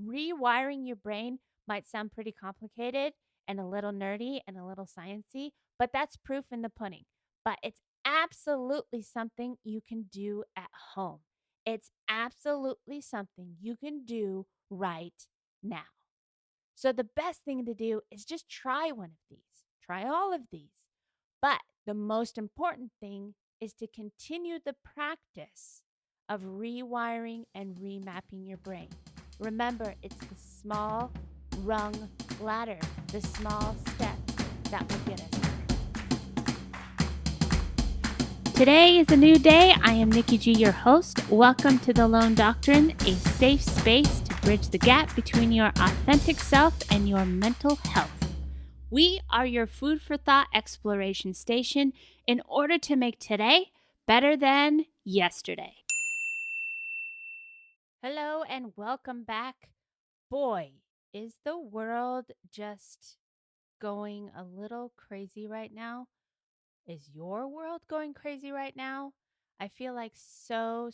rewiring your brain might sound pretty complicated and a little nerdy and a little sciencey, but that's proof in the pudding. But it's absolutely something you can do at home. It's absolutely something you can do right now. So the best thing to do is just try one of these. Try all of these. But the most important thing is to continue the practice of rewiring and remapping your brain. Remember, it's the small rung ladder, the small steps that will get us there. Today is a new day. I am Nikki G, your host. Welcome to the Lone Doctrine, a safe space to bridge the gap between your authentic self and your mental health. We are your food for thought exploration station in order to make today better than yesterday. Hello and welcome back. Boy, is the world just going a little crazy right now? Is your world going crazy right now? I feel like so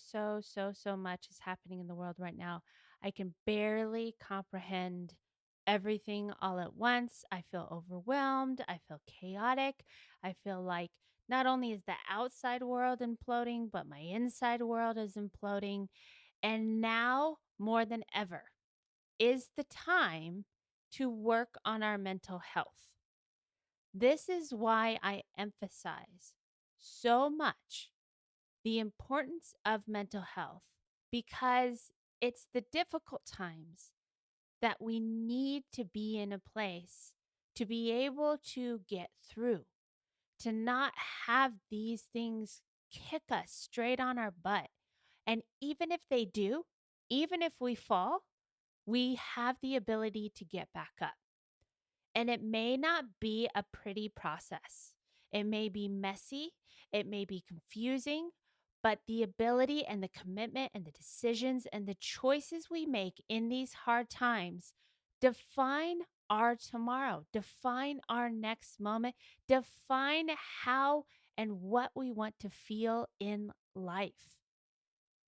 much is happening in the world right now. I can barely comprehend everything all at once. I feel overwhelmed. I feel chaotic. I feel like not only is the outside world imploding, but my inside world is imploding. And now more than ever is the time to work on our mental health. This is why I emphasize so much the importance of mental health, because it's the difficult times that we need to be in a place to be able to get through, to not have these things kick us straight on our butt. And even if they do, even if we fall, we have the ability to get back up. And it may not be a pretty process. It may be messy, it may be confusing, but the ability and the commitment and the decisions and the choices we make in these hard times define our tomorrow, define our next moment, define how and what we want to feel in life.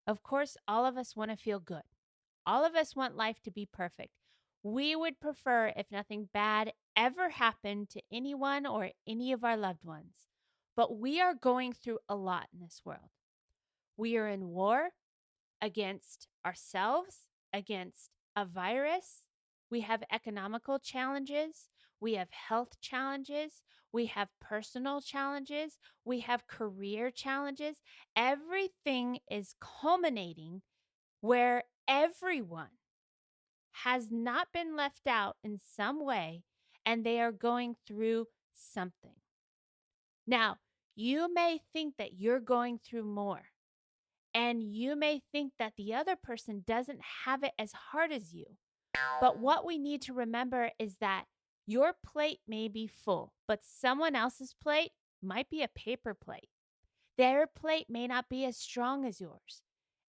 Of course, all of us want to feel good. All of us want life to be perfect. We would prefer if nothing bad ever happened to anyone or any of our loved ones. But we are going through a lot in this world. We are in war against ourselves, against a virus. We have economical challenges. We have health challenges. We have personal challenges. We have career challenges. Everything is culminating where everyone has not been left out in some way and they are going through something. Now, you may think that you're going through more, and you may think that the other person doesn't have it as hard as you. But what we need to remember is that your plate may be full, but someone else's plate might be a paper plate. Their plate may not be as strong as yours.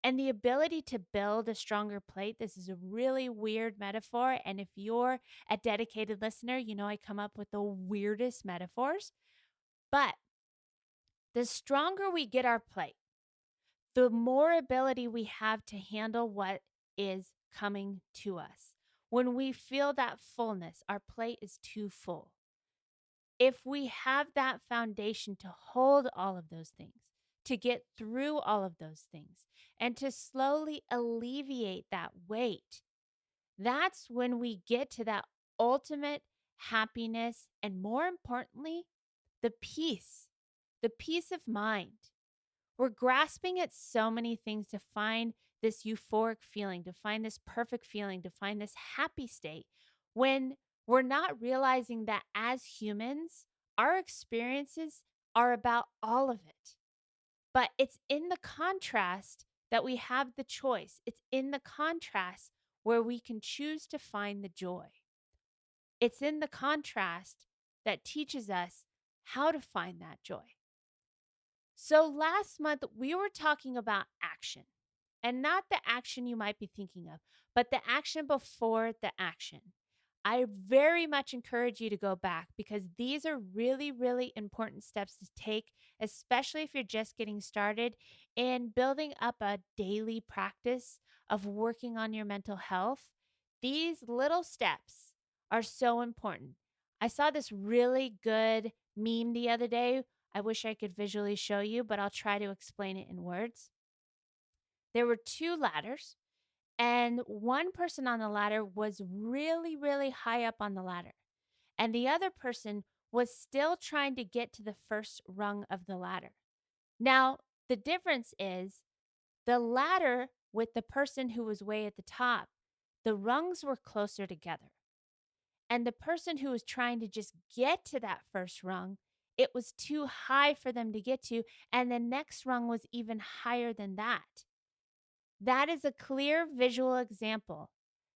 And the ability to build a stronger plate, this is a really weird metaphor. And if you're a dedicated listener, you know I come up with the weirdest metaphors. But the stronger we get our plate, the more ability we have to handle what is coming to us. When we feel that fullness, our plate is too full. If we have that foundation to hold all of those things, to get through all of those things, and to slowly alleviate that weight, that's when we get to that ultimate happiness and, more importantly, the peace of mind. We're grasping at so many things to find this euphoric feeling, to find this perfect feeling, to find this happy state, when we're not realizing that as humans, our experiences are about all of it. But it's in the contrast that we have the choice. It's in the contrast where we can choose to find the joy. It's in the contrast that teaches us how to find that joy. So last month, we were talking about action, and not the action you might be thinking of, but the action before the action. I very much encourage you to go back because these are really, really important steps to take, especially if you're just getting started in building up a daily practice of working on your mental health. These little steps are so important. I saw this really good meme the other day. I wish I could visually show you, but I'll try to explain it in words. There were two ladders, and one person on the ladder was really, really high up on the ladder, and the other person was still trying to get to the first rung of the ladder. Now, the difference is the ladder with the person who was way at the top, the rungs were closer together. And the person who was trying to just get to that first rung, it was too high for them to get to. And the next rung was even higher than that. That is a clear visual example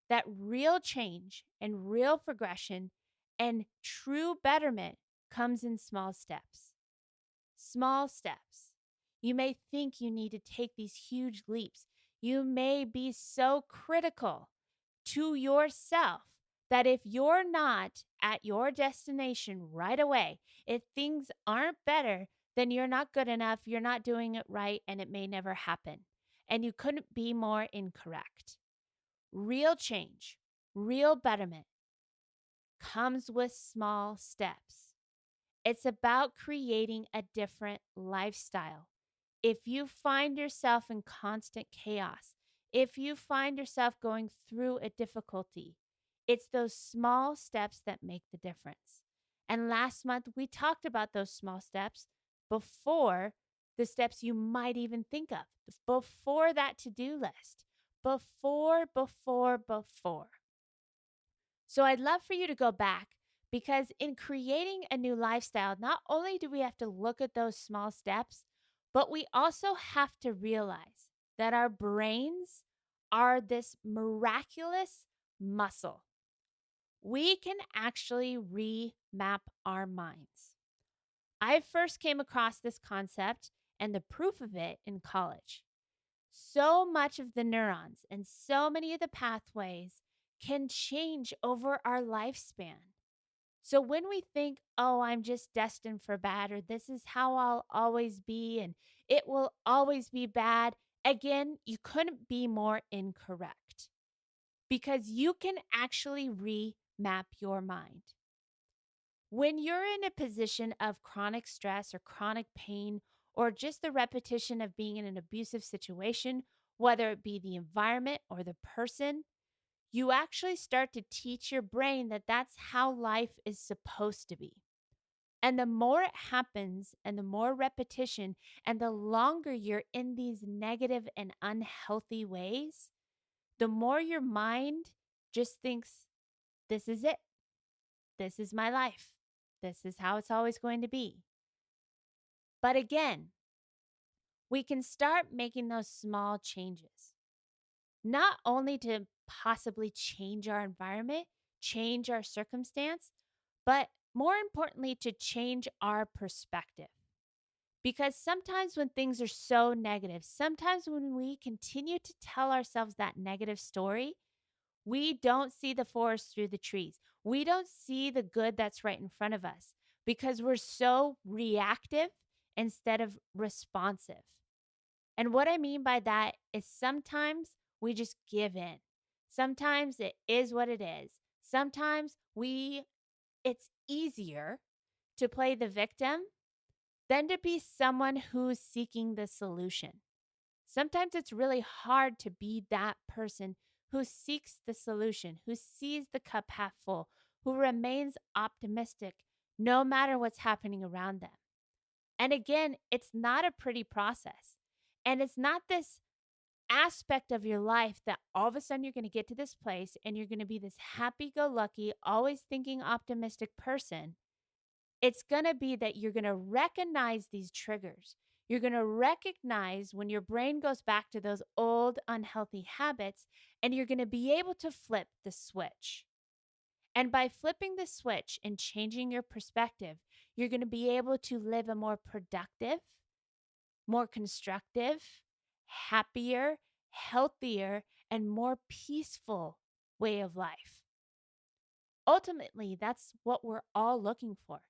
that real change and real progression and true betterment comes in small steps. Small steps. You may think you need to take these huge leaps. You may be so critical to yourself that if you're not at your destination right away, if things aren't better, then you're not good enough, you're not doing it right, and it may never happen. And you couldn't be more incorrect. Real change, real betterment comes with small steps. It's about creating a different lifestyle. If you find yourself in constant chaos, if you find yourself going through a difficulty, it's those small steps that make the difference. And last month, we talked about those small steps before the steps you might even think of, before that to do list, before. So I'd love for you to go back because in creating a new lifestyle, not only do we have to look at those small steps, but we also have to realize that our brains are this miraculous muscle. We can actually remap our minds. I first came across this concept and the proof of it in college. So much of the neurons and so many of the pathways can change over our lifespan. So when we think, oh, I'm just destined for bad, or this is how I'll always be, and it will always be bad, again, you couldn't be more incorrect because you can actually remap your mind. When you're in a position of chronic stress or chronic pain, or just the repetition of being in an abusive situation, whether it be the environment or the person, you actually start to teach your brain that that's how life is supposed to be. And the more it happens and the more repetition and the longer you're in these negative and unhealthy ways, the more your mind just thinks, this is it. This is my life. This is how it's always going to be. But again, we can start making those small changes, not only to possibly change our environment, change our circumstance, but more importantly, to change our perspective. Because sometimes when things are so negative, sometimes when we continue to tell ourselves that negative story, we don't see the forest through the trees. We don't see the good that's right in front of us because we're so reactive instead of responsive. And what I mean by that is sometimes we just give in. Sometimes it is what it is. Sometimes it's easier to play the victim than to be someone who's seeking the solution. Sometimes it's really hard to be that person who seeks the solution, who sees the cup half full, who remains optimistic no matter what's happening around them. And again, it's not a pretty process. And it's not this aspect of your life that all of a sudden you're going to get to this place and you're going to be this happy go lucky, always thinking optimistic person. It's going to be that you're going to recognize these triggers. You're going to recognize when your brain goes back to those old unhealthy habits, and you're going to be able to flip the switch. And by flipping the switch and changing your perspective, you're going to be able to live a more productive, more constructive, happier, healthier, and more peaceful way of life. Ultimately, that's what we're all looking for.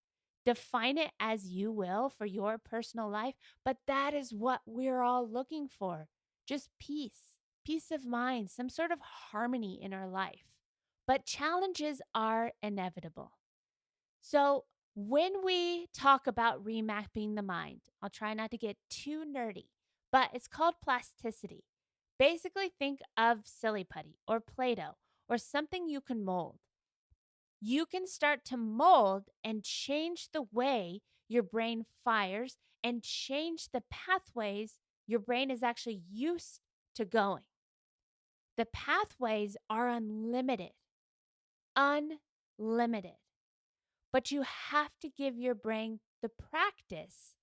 Define it as you will for your personal life, but that is what we're all looking for. Just peace of mind, some sort of harmony in our life. but challenges are inevitable. So, when we talk about remapping the mind, I'll try not to get too nerdy, but it's called plasticity. Basically, think of silly putty or Play Doh or something you can mold. You can start to mold and change the way your brain fires and change the pathways your brain is actually used to going. The pathways are unlimited. But you have to give your brain the practice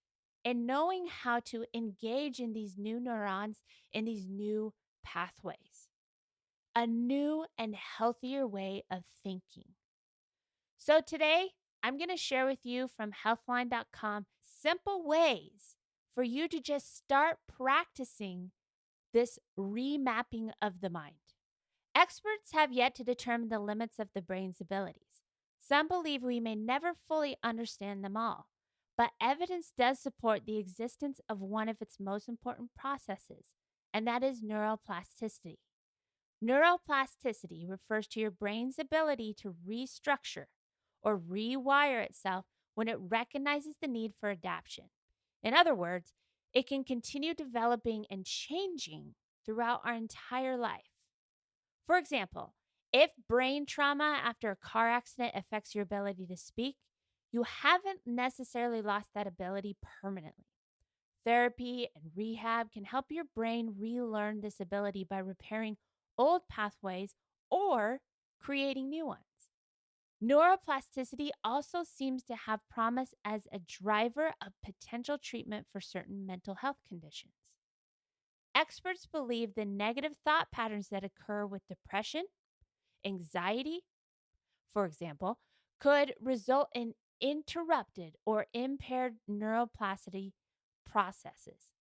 in knowing how to engage in these new neurons, in these new pathways, a new and healthier way of thinking. So today, I'm going to share with you from healthline.com simple ways for you to just start practicing this remapping of the mind. Experts have yet to determine the limits of the brain's abilities. Some believe we may never fully understand them all, but evidence does support the existence of one of its most important processes, and that is neuroplasticity. Neuroplasticity refers to your brain's ability to restructure or rewire itself when it recognizes the need for adaptation. In other words, it can continue developing and changing throughout our entire life. For example, if brain trauma after a car accident affects your ability to speak, you haven't necessarily lost that ability permanently. Therapy and rehab can help your brain relearn this ability by repairing old pathways or creating new ones. Neuroplasticity also seems to have promise as a driver of potential treatment for certain mental health conditions. Experts believe the negative thought patterns that occur with depression, anxiety, for example, could result in interrupted or impaired neuroplasticity processes.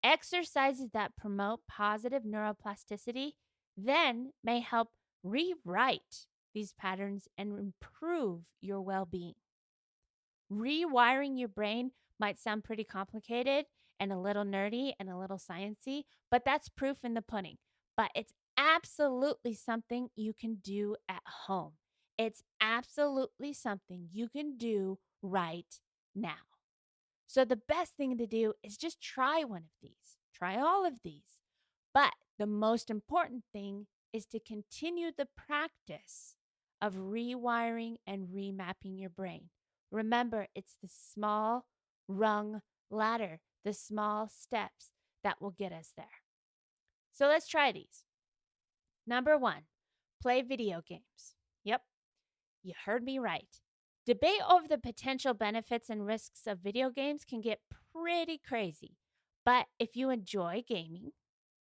Exercises that promote positive neuroplasticity then may help rewrite these patterns and improve your well being. Rewiring your brain might sound pretty complicated and a little nerdy and a little sciencey, but that's proof in the pudding. But it's absolutely something you can do at home. It's absolutely something you can do right now. So the best thing to do is just try one of these. Try all of these. But the most important thing is to continue the practice of rewiring and remapping your brain. Remember, it's the small rung ladder, the small steps that will get us there. So let's try these. Number 1, play video games. Yep, you heard me right. Debate over the potential benefits and risks of video games can get pretty crazy. But if you enjoy gaming,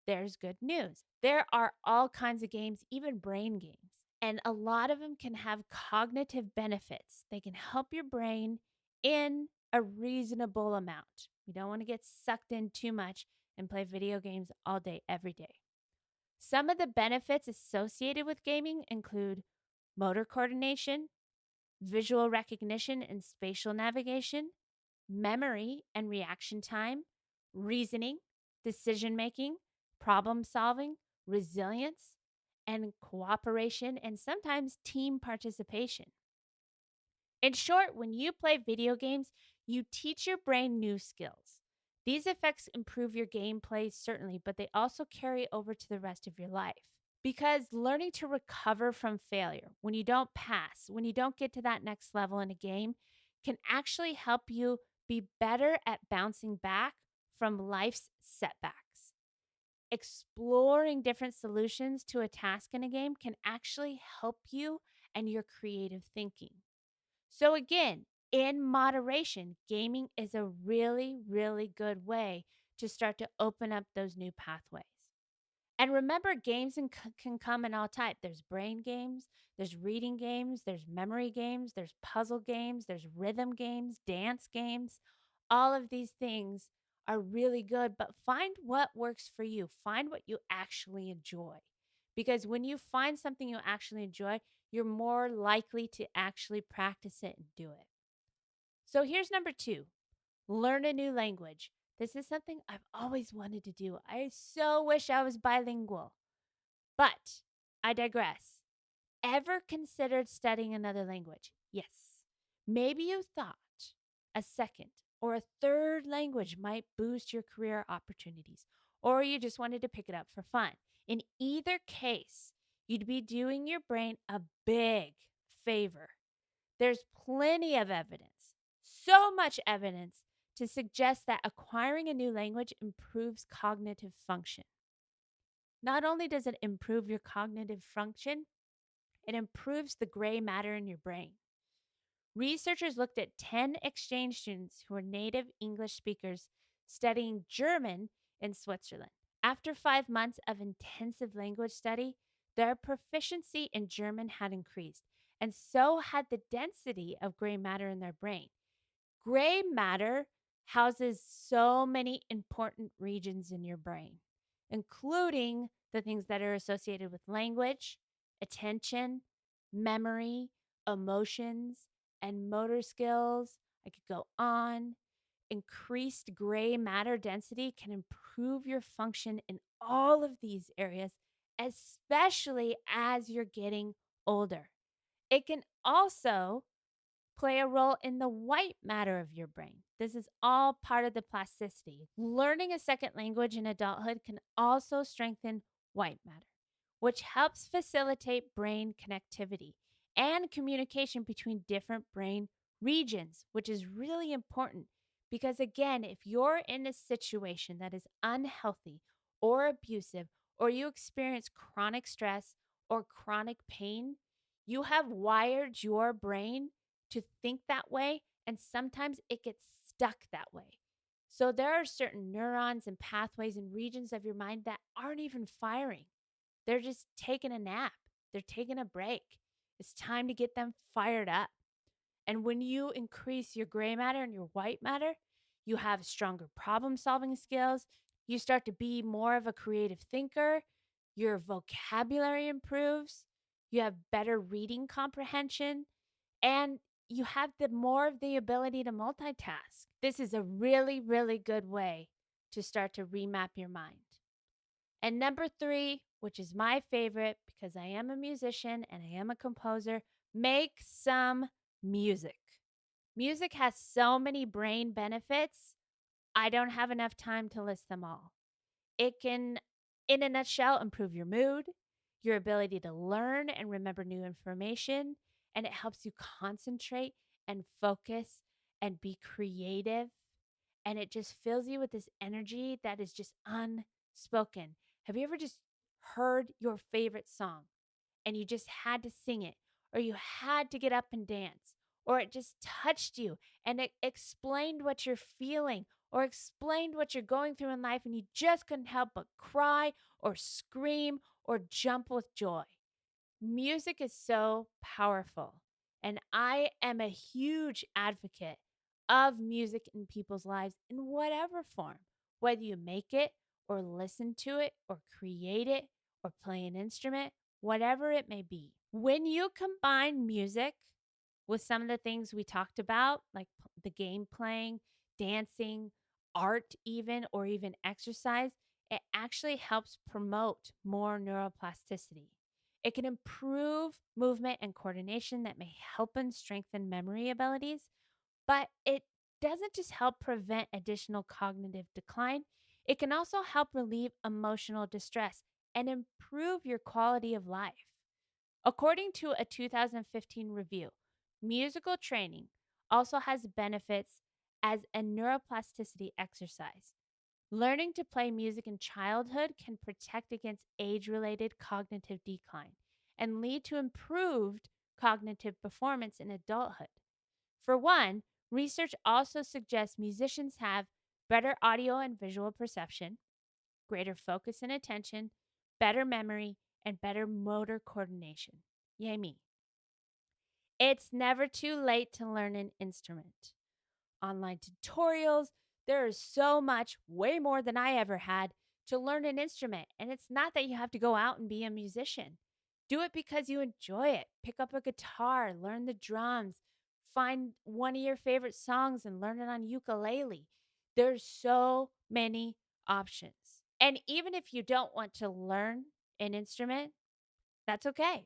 there's good news. There are all kinds of games, even brain games, and a lot of them can have cognitive benefits. They can help your brain in a reasonable amount. You don't want to get sucked in too much and play video games all day, every day. Some of the benefits associated with gaming include motor coordination, visual recognition and spatial navigation, memory and reaction time, reasoning, decision making, problem solving, resilience, and cooperation, and sometimes team participation. In short, when you play video games, you teach your brain new skills. These effects improve your gameplay, certainly, but they also carry over to the rest of your life. Because learning to recover from failure, when you don't pass, when you don't get to that next level in a game, can actually help you be better at bouncing back from life's setbacks. Exploring different solutions to a task in a game can actually help you and your creative thinking. So, again, in moderation, gaming is a really, really good way to start to open up those new pathways. And remember, games can come in all types. There's brain games, there's reading games, there's memory games, there's puzzle games, there's rhythm games, dance games. All of these things are really good, but find what works for you. Find what you actually enjoy. Because when you find something you actually enjoy, you're more likely to actually practice it and do it. So here's number 2, learn a new language. This is something I've always wanted to do. I so wish I was bilingual. But I digress. Ever considered studying another language? Yes. Maybe you thought a second or a third language might boost your career opportunities, or you just wanted to pick it up for fun. In either case, you'd be doing your brain a big favor. There's plenty of evidence, so much evidence, to suggest that acquiring a new language improves cognitive function. Not only does it improve your cognitive function, it improves the gray matter in your brain. Researchers looked at 10 exchange students who were native English speakers studying German in Switzerland. After 5 months of intensive language study, their proficiency in German had increased, and so had the density of gray matter in their brain. Gray matter houses so many important regions in your brain, including the things that are associated with language, attention, memory, emotions, and motor skills. I could go on. Increased gray matter density can improve your function in all of these areas, especially as you're getting older. It can also play a role in the white matter of your brain. This is all part of the plasticity. Learning a second language in adulthood can also strengthen white matter, which helps facilitate brain connectivity and communication between different brain regions, which is really important because, again, if you're in a situation that is unhealthy or abusive, or you experience chronic stress or chronic pain, you have wired your brain to think that way, and sometimes it gets stuck that way. So there are certain neurons and pathways and regions of your mind that aren't even firing. They're just taking a nap. They're taking a break. It's time to get them fired up. And when you increase your gray matter and your white matter, you have stronger problem solving skills. You start to be more of a creative thinker. Your vocabulary improves. You have better reading comprehension. And you have the more of the ability to multitask. This is a really, really good way to start to remap your mind. And number 3, which is my favorite because I am a musician and I am a composer, make some music. Music has so many brain benefits. I don't have enough time to list them all. It can, in a nutshell, improve your mood, your ability to learn and remember new information, and it helps you concentrate and focus and be creative. And it just fills you with this energy that is just unspoken. Have you ever just heard your favorite song and you just had to sing it, or you had to get up and dance, or it just touched you and it explained what you're feeling or explained what you're going through in life, and you just couldn't help but cry or scream or jump with joy? Music is so powerful, and I am a huge advocate of music in people's lives in whatever form, whether you make it or listen to it or create it or play an instrument, whatever it may be. When you combine music with some of the things we talked about, like the game playing, dancing, art, even, or even exercise, it actually helps promote more neuroplasticity. It can improve movement and coordination that may help and strengthen memory abilities, but it doesn't just help prevent additional cognitive decline, it can also help relieve emotional distress and improve your quality of life. According to a 2015 review, musical training also has benefits as a neuroplasticity exercise. Learning to play music in childhood can protect against age related cognitive decline and lead to improved cognitive performance in adulthood. For one, research also suggests musicians have better audio and visual perception, greater focus and attention, better memory, and better motor coordination. Yay, me. It's never too late to learn an instrument. Online tutorials, there is so much, way more than I ever had, to learn an instrument. And it's not that you have to go out and be a musician. Do it because you enjoy it. Pick up a guitar, learn the drums, find one of your favorite songs and learn it on ukulele. There's so many options. And even if you don't want to learn an instrument, that's okay.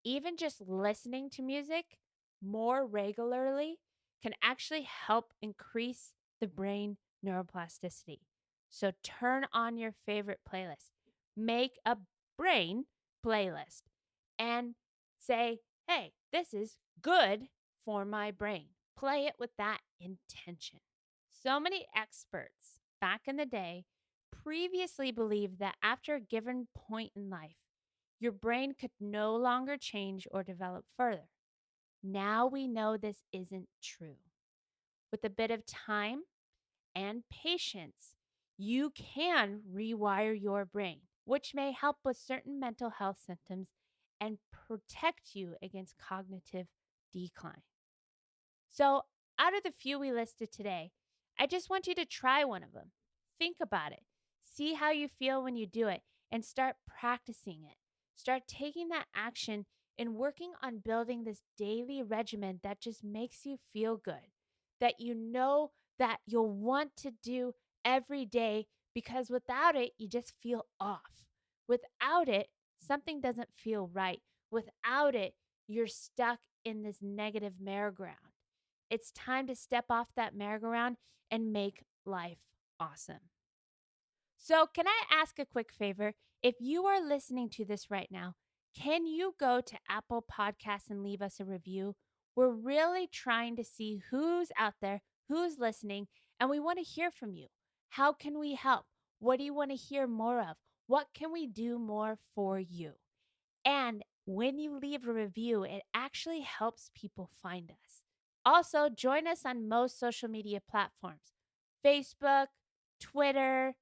Even just listening to music more regularly can actually help increase the brain neuroplasticity. So turn on your favorite playlist, make a brain playlist, and say, hey, this is good for my brain. Play it with that intention. So many experts back in the day previously believed that after a given point in life, your brain could no longer change or develop further. Now we know this isn't true. With a bit of time and patience, you can rewire your brain, which may help with certain mental health symptoms and protect you against cognitive decline. So, out of the few we listed today, I just want you to try one of them. Think about it. See how you feel when you do it and start practicing it. Start taking that action and working on building this daily regimen that just makes you feel good, that you know that you'll want to do every day because without it, you just feel off. Without it, something doesn't feel right. Without it, you're stuck in this negative merry-go-round. It's time to step off that merry-go-round and make life awesome. So, can I ask a quick favor? If you are listening to this right now, can you go to Apple Podcasts and leave us a review? We're really trying to see who's out there, who's listening, and we want to hear from you. How can we help? What do you want to hear more of? What can we do more for you? And when you leave a review, it actually helps people find us. Also, join us on most social media platforms: Facebook, Twitter,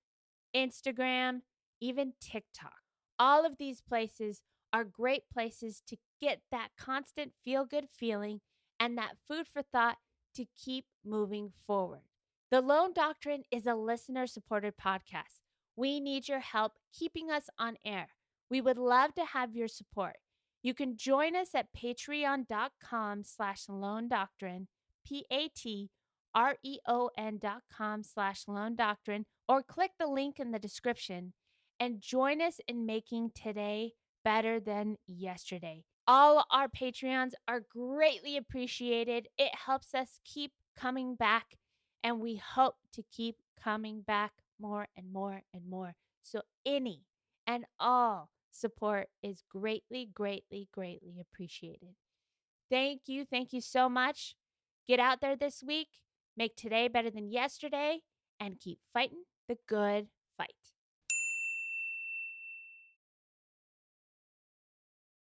Instagram, even TikTok. All of these places are great places to get that constant feel good feeling and that food for thought to keep moving forward. The Lone Doctrine is a listener supported podcast. We need your help keeping us on air. We would love to have your support. You can join us at patreon.com/Lone Doctrine, patreon.com/Lone Doctrine, or click the link in the description and join us in making today better than yesterday. All our Patreons are greatly appreciated. It helps us keep coming back, and we hope to keep coming back more and more and more. So any and all support is greatly, greatly, greatly appreciated. Thank you. Thank you so much. Get out there this week, make today better than yesterday, and keep fighting the good fight.